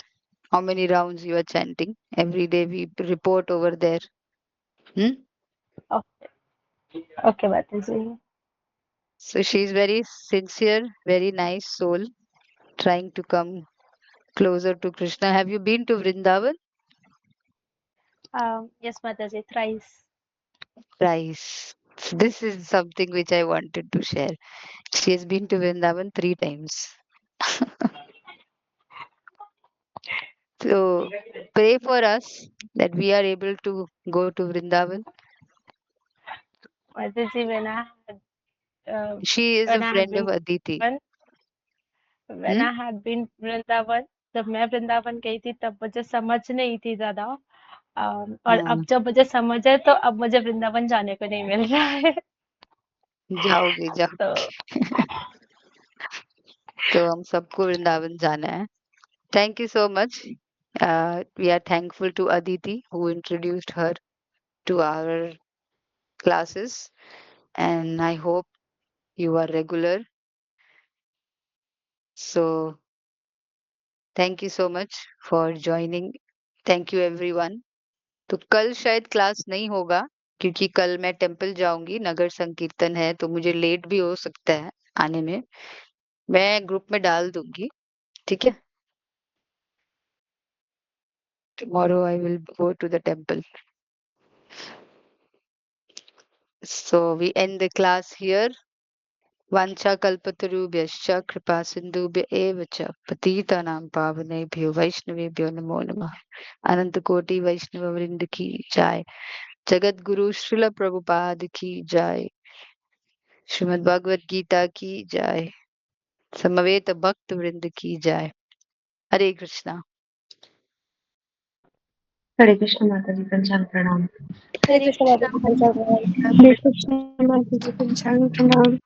how many rounds you are chanting. Every day we report over there. Hmm? Okay, okay, Mataji. So she is very sincere, very nice soul, trying to come closer to Krishna. Have you been to Vrindavan? Yes, Mataji, thrice. Rice. This is something which I wanted to share. She has been to Vrindavan 3 times. So pray for us that we are able to go to Vrindavan. Mataji, uh, She is when a I had friend of been Aditi. when when Hmm? I had been Vrindavan, जब मैं वृंदावन गई थी तब मुझे समझ नहीं थी ज्यादा। और अब हाँ, जब मुझे समझ है तो अब मुझे वृंदावन जाने को नहीं मिल रहा है। जाओगे तो जाओगे। तो हम सबको वृंदावन जाना है. Thank you so much. We are thankful to Aditi who introduced her to our classes, and I hope you are regular. So thank you so much for joining. Thank you everyone. तो कल शायद class नहीं होगा क्योंकि कल मैं temple जाऊंगी, नगर संकीर्तन है तो मुझे लेट भी हो सकता है आने में. मैं ग्रुप में डाल दूंगी, ठीक है. Tomorrow I will go to the temple. So we end the class here. वाञ्छा कल्पतरुभ्यश्च कृपा सिन्धुभ्य एव च पतितानां पावनेभ्यो वैष्णवेभ्यो नमो नमः. अनंत कोटि वैष्णव वृंद की जय. जगत गुरु श्रील प्रभुपाद की जय. श्रीमद् भगवद गीता की जय. समवेत भक्त वृंद की जय. हरे कृष्णा. हरे कृष्ण माता जी, पंचांग प्रणाम। हरे हरे कृष्ण कृष्णा माता जी, माता पंचांग जी, प्रणाम। हरे कृष्णा माता जी, पंचांग प्रणाम.